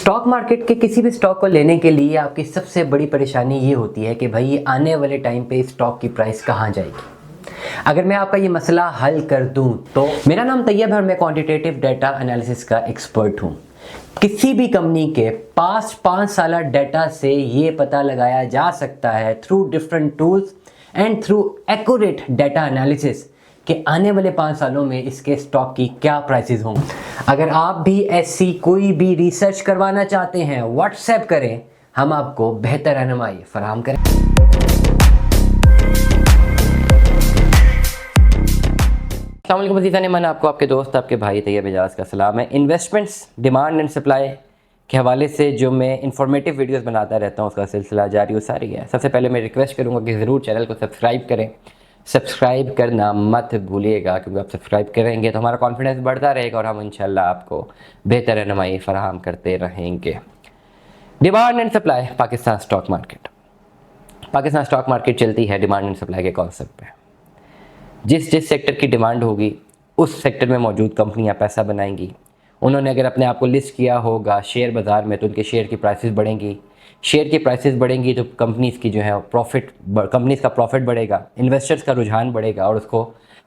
Stock market के किसी भी स्टॉक को लेने के लिए आपकी सबसे बड़ी परेशानी ये होती है कि भाई आने वाले टाइम पे स्टॉक की प्राइस कहाँ जाएगी। अगर मैं आपका ये मसला हल कर दूं तो मेरा नाम तैयब है और मैं क्वांटिटेटिव डाटा एनालिसिस का एक्सपर्ट हूं। किसी भी कंपनी के पास्ट 5 साल डाटा से ये पता लगाया जा सकता है through different tools and through accurate data analysis कि आने वाले 5 सालों में इसके स्टॉक की क्या प्राइसेस होंगी। अगर आप भी ऐसी कोई भी रिसर्च करवाना चाहते हैं व्हाट्सएप करें, हम आपको बेहतर रहनुमाई फराहम करें। अस्सलाम वालेकुम अज़ीज़ान मन, आपको आपके दोस्त आपके भाई तैयब एजाज का सलाम है। इन्वेस्टमेंट्स डिमांड एंड सप्लाई के हवाले से जो मैं इंफॉर्मेटिव वीडियोस बनाता रहता हूँ उसका सिलसिला जारी व सारी है। सबसे पहले मैं रिक्वेस्ट करूँगा कि ज़रूर चैनल को सब्सक्राइब करें। सब्सक्राइब करना मत भूलिएगा क्योंकि आप सब्सक्राइब करेंगे तो हमारा कॉन्फिडेंस बढ़ता रहेगा और हम इंशाल्लाह आपको बेहतर रहनुमाई फराहम करते रहेंगे। Demand and supply Pakistan stock market. Pakistan stock market चलती है डिमांड एंड सप्लाई के कॉन्सेप्ट पे। जिस जिस सेक्टर की डिमांड होगी उस सेक्टर में मौजूद कंपनियां पैसा बनाएंगी। उन्होंने अगर अपने आप को लिस्ट किया होगा शेयर बाज़ार में तो उनके शेयर की प्राइसेस बढ़ेंगी। शेयर की प्राइसेस बढ़ेंगी तो कंपनीज़ की जो है कंपनीज़ का प्रॉफिट बढ़ेगा, इन्वेस्टर्स का रुझान बढ़ेगा और उसको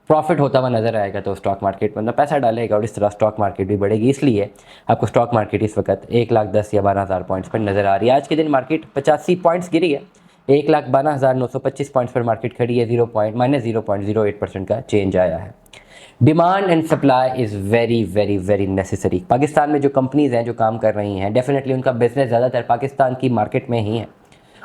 प्रॉफिट होता हुआ नज़र आएगा तो स्टॉक मार्केट में अंदर पैसा डालेगा और इस तरह स्टॉक मार्केट भी बढ़ेगी। इसलिए आपको स्टॉक मार्केट इस वक्त 1,10,000 या 12,000 पॉइंट्स पर नज़र आ रही है। आज के दिन मार्केट 85 पॉइंट्स गिरी है। 1,12,925 पॉइंट्स पर मार्केट खड़ी है। -0.08% का चेंज आया है। Demand and supply is very very very necessary. Pakistan में जो कंपनीज़ हैं जो काम कर रही हैं डेफिनेटली उनका बिजनेस ज़्यादातर पाकिस्तान की मार्केट में ही है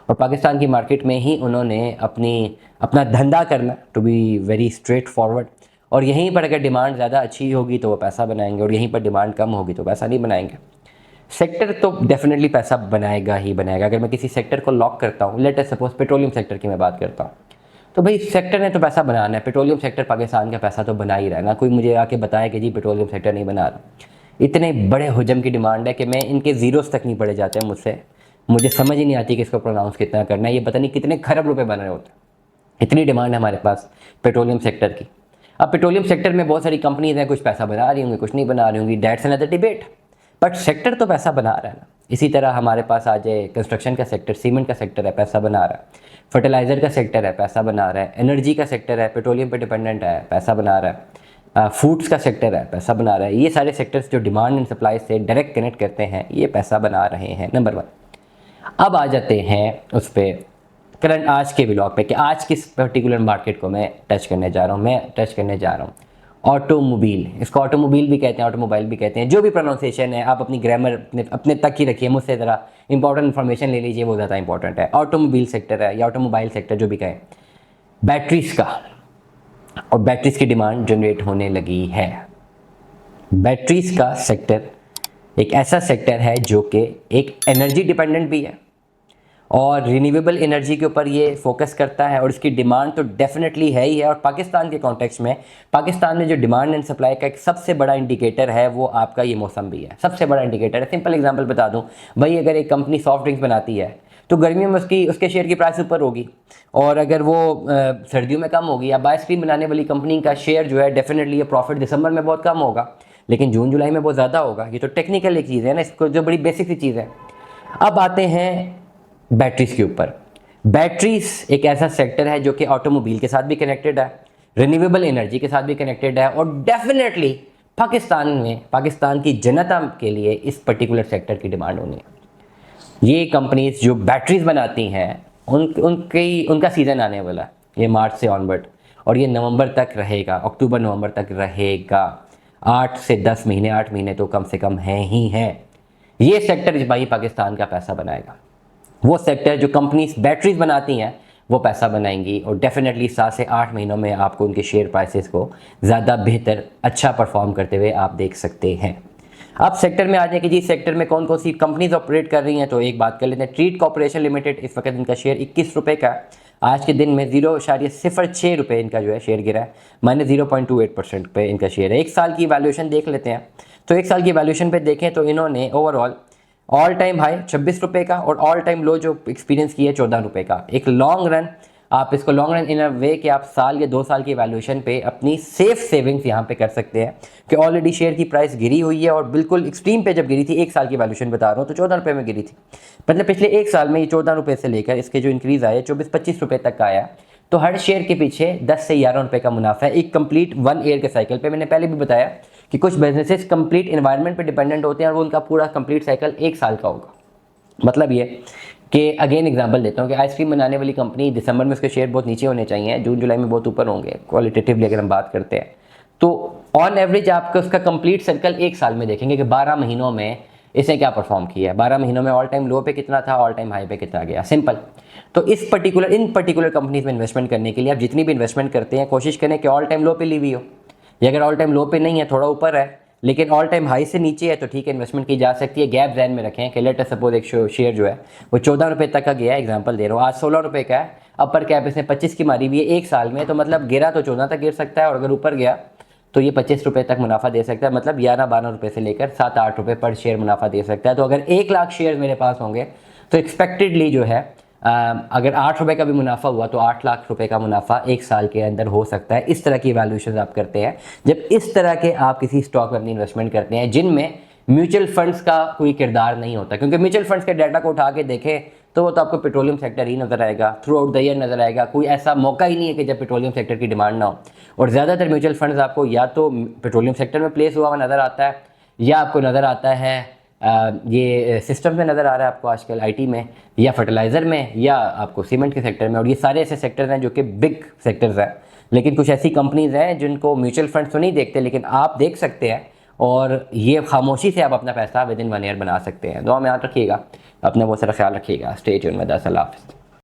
और पाकिस्तान की मार्केट में ही उन्होंने अपना धंधा करना, to be very straightforward. और यहीं पर अगर डिमांड ज़्यादा अच्छी होगी तो वो पैसा बनाएंगे और यहीं पर डिमांड कम होगी तो पैसा नहीं बनाएंगे। सेक्टर तो डेफिनेटली पैसा बनाएगा ही बनाएगा। अगर मैं किसी सेक्टर को लॉक करता हूँ, let us suppose petroleum sector की मैं बात करता हूँ, तो भाई सेक्टर ने तो पैसा बनाना है। पेट्रोलियम सेक्टर पाकिस्तान का पैसा तो बना ही रहा है। ना कोई मुझे आके बताया कि जी पेट्रोलियम सेक्टर नहीं बना रहा। इतने बड़े हुजम की डिमांड है कि मैं इनके ज़ीरोस तक नहीं पड़े जाते हैं मुझसे। मुझे समझ ही नहीं आती कि इसको प्रोनाउंस कितना करना है। ये पता नहीं कितने खरब रुपए बन रहे होते हैं। इतनी डिमांड है हमारे पास पेट्रोलियम सेक्टर की। अब पेट्रोलियम सेक्टर में बहुत सारी कंपनीज हैं, कुछ पैसा बना रही होंगी, कुछ नहीं बना रही होंगी, that's another debate. But sector तो पैसा बना रहा है ना। इसी तरह हमारे पास आ जाए कंस्ट्रक्शन का सेक्टर, सीमेंट का सेक्टर है, पैसा बना रहा है। फर्टिलाइज़र का सेक्टर है, पैसा बना रहा है। एनर्जी का सेक्टर है, पेट्रोलियम पे डिपेंडेंट है, पैसा बना रहा है। फूड्स का सेक्टर है, पैसा बना रहा है। ये सारे सेक्टर्स जो डिमांड एंड सप्लाई से डायरेक्ट कनेक्ट करते हैं ये पैसा बना रहे हैं, नंबर 1। अब आ जाते हैं उस पर करंट आज के ब्लॉग पे कि आज किस पर्टिकुलर मार्केट को मैं टच करने जा रहा हूँ। ऑटोमोबाइल, इसको ऑटोमोबाइल भी कहते हैं, ऑटोमोबाइल भी कहते हैं। जो भी प्रोनाउंसिएशन है आप अपनी ग्रामर अपने तक ही रखिए, मुझसे ज़रा इंपॉर्टेंट इन्फॉर्मेशन ले लीजिए, वो ज़्यादा इंपॉर्टेंट है। ऑटोमोबाइल सेक्टर है या ऑटोमोबाइल सेक्टर जो भी कहें, बैटरीज का और बैटरीज की डिमांड जनरेट होने लगी है। बैटरीज का सेक्टर एक ऐसा सेक्टर है जो कि एक एनर्जी डिपेंडेंट भी है और रिन्यूएबल एनर्जी के ऊपर ये फोकस करता है और इसकी डिमांड तो डेफिनेटली है ही है। और पाकिस्तान के कॉन्टेक्स्ट में पाकिस्तान में जो डिमांड एंड सप्लाई का एक सबसे बड़ा इंडिकेटर है वो आपका ये मौसम भी है, सबसे बड़ा इंडिकेटर है। सिंपल एग्जांपल बता दूं भाई, अगर एक कंपनी सॉफ्ट ड्रिंक्स बनाती है तो गर्मियों में उसके शेयर की प्राइस ऊपर होगी और अगर वो सर्दियों में कम होगी। अब आइसक्रीम बनाने वाली कंपनी का शेयर जो है डेफिनेटली ये प्रॉफिट दिसंबर में बहुत कम होगा लेकिन जून जुलाई में बहुत ज़्यादा होगा। ये तो टेक्निकल एक चीज़ है ना, इसको जो बड़ी बेसिक सी चीज़ है। अब आते हैं बैटरीज के ऊपर। बैटरीज एक ऐसा सेक्टर है जो कि ऑटोमोबाइल के साथ भी कनेक्टेड है, रिन्यूएबल एनर्जी के साथ भी कनेक्टेड है और डेफिनेटली पाकिस्तान की जनता के लिए इस पर्टिकुलर सेक्टर की डिमांड होनी है। ये कंपनीज जो बैटरीज बनाती हैं उनका सीज़न आने वाला है, ये मार्च से ऑनवर्ड और ये नवंबर तक रहेगा, अक्टूबर नवंबर तक रहेगा। 8 से 10 महीने, 8 महीने तो कम से कम हैं ही हैं। ये सेक्टर भाई पाकिस्तान का पैसा बनाएगा। वो सेक्टर जो कंपनीज बैटरीज बनाती हैं वो पैसा बनाएंगी और डेफिनेटली 7 से 8 महीनों में आपको उनके शेयर प्राइसेस को ज़्यादा बेहतर अच्छा परफॉर्म करते हुए आप देख सकते हैं। अब सेक्टर में आ जाए कि जी सेक्टर में कौन कौन सी कंपनीज ऑपरेट कर रही हैं, तो एक बात कर लेते हैं। ट्रीट कॉर्पोरेशन लिमिटेड, इस वक्त इनका शेयर 21 रुपये का है। आज के दिन में 0.06 रुपये इनका जो है शेयर गिरा है, -0.28% पे इनका शेयर है। एक साल की वैल्यूएशन देख लेते हैं तो एक साल की वैल्यूएशन पे देखें तो इन्होंने ओवरऑल ऑल टाइम हाई 26 रुपये का और ऑल टाइम लो जो एक्सपीरियंस किया है 14 रुपये का। एक लॉन्ग रन आप इसको लॉन्ग रन इन अ वे कि आप साल या 2 साल की वैल्यूएशन पे अपनी सेफ सेविंग्स यहाँ पे कर सकते हैं कि ऑलरेडी शेयर की प्राइस गिरी हुई है और बिल्कुल एक्सट्रीम पे जब गिरी थी, 1 साल की वैल्यूएशन बता रहा हूँ, तो 14 रुपये में गिरी थी। मतलब पिछले 1 साल में ये 14 रुपये से लेकर इसके जो इंक्रीज़ आए 24-25 रुपये तक का आया। तो हर शेयर के पीछे 10 से 11 रुपये का मुनाफा है एक कंप्लीट 1 ईयर के साइकिल पे। मैंने पहले भी बताया कि कुछ बिजनेसेस कंप्लीट इन्वायरमेंट पे डिपेंडेंट होते हैं और वो उनका पूरा कंप्लीट साइकिल 1 साल का होगा। मतलब ये कि अगेन एग्जांपल देता हूँ कि आइसक्रीम बनाने वाली कंपनी दिसंबर में उसके शेयर बहुत नीचे होने चाहिए, जून जुलाई में बहुत ऊपर होंगे क्वालिटेटिवली अगर हम बात करते हैं। तो ऑन एवरेज आपका उसका कंप्लीट सर्कल 1 साल में देखेंगे कि 12 महीनों में इसने क्या परफॉर्म किया है, 12 महीनों में ऑल टाइम लो पे कितना था, ऑल टाइम हाई पे कितना गया, सिंपल। तो इन पर्टिकुलर कंपनीज में इन्वेस्टमेंट करने के लिए आप जितनी भी इन्वेस्टमेंट करते हैं कोशिश करें कि ऑल टाइम लो पे ली हुई हो, या अगर ऑल टाइम लो पे नहीं है, थोड़ा ऊपर है लेकिन ऑल टाइम हाई से नीचे है, तो ठीक है इन्वेस्टमेंट की जा सकती है। गैप ज़हन में रखें कि लेट सपोज एक शेयर जो है वो 14 रुपये तक का गया है, एग्जांपल दे रहा हूँ, आज 16 रुपये का है, अपर कैप इसने 25 की मारी हुई है 1 साल में, तो मतलब गिरा तो 14 तक गिर सकता है और अगर ऊपर गया तो ये 25 रुपये तक मुनाफा दे सकता है। मतलब 11-12 रुपये से लेकर 7-8 रुपये पर शेयर मुनाफा दे सकता है। तो अगर 1 लाख शेयर मेरे पास होंगे तो एक्सपेक्टेडली जो है अगर 8 रुपये का भी मुनाफा हुआ तो 8 लाख रुपए का मुनाफा 1 साल के अंदर हो सकता है। इस तरह की वैल्यूएशन आप करते हैं जब इस तरह के आप किसी स्टॉक में अपनी इन्वेस्टमेंट करते हैं जिनमें म्यूचुअल फंड्स का कोई किरदार नहीं होता, क्योंकि म्यूचुअल फंड्स के डाटा को उठा के देखें तो वो तो आपको पेट्रोलियम सेक्टर ही नजर आएगा, थ्रू आउट द ईयर नजर आएगा। कोई ऐसा मौका ही नहीं है कि जब पेट्रोलियम सेक्टर की डिमांड ना हो। और ज़्यादातर म्यूचुअल फंड्स आपको या तो पेट्रोलियम सेक्टर में प्लेस हुआ नज़र आता है, या आपको नज़र आता है ये सिस्टम में नज़र आ रहा है आपको आजकल आईटी में, या फर्टिलाइज़र में, या आपको सीमेंट के सेक्टर में। और ये सारे ऐसे सेक्टर्स हैं जो कि बिग सेक्टर्स हैं, लेकिन कुछ ऐसी कंपनीज़ हैं जिनको म्यूचुअल फंड्स तो नहीं देखते लेकिन आप देख सकते हैं, और ये खामोशी से आप अपना पैसा विद इन 1 ईयर बना सकते हैं। दुआ में याद रखिएगा, अपना बहुत सारा ख्याल रखिएगा। स्टे ट्यून्ड में। अल्लाह हाफ़िज़।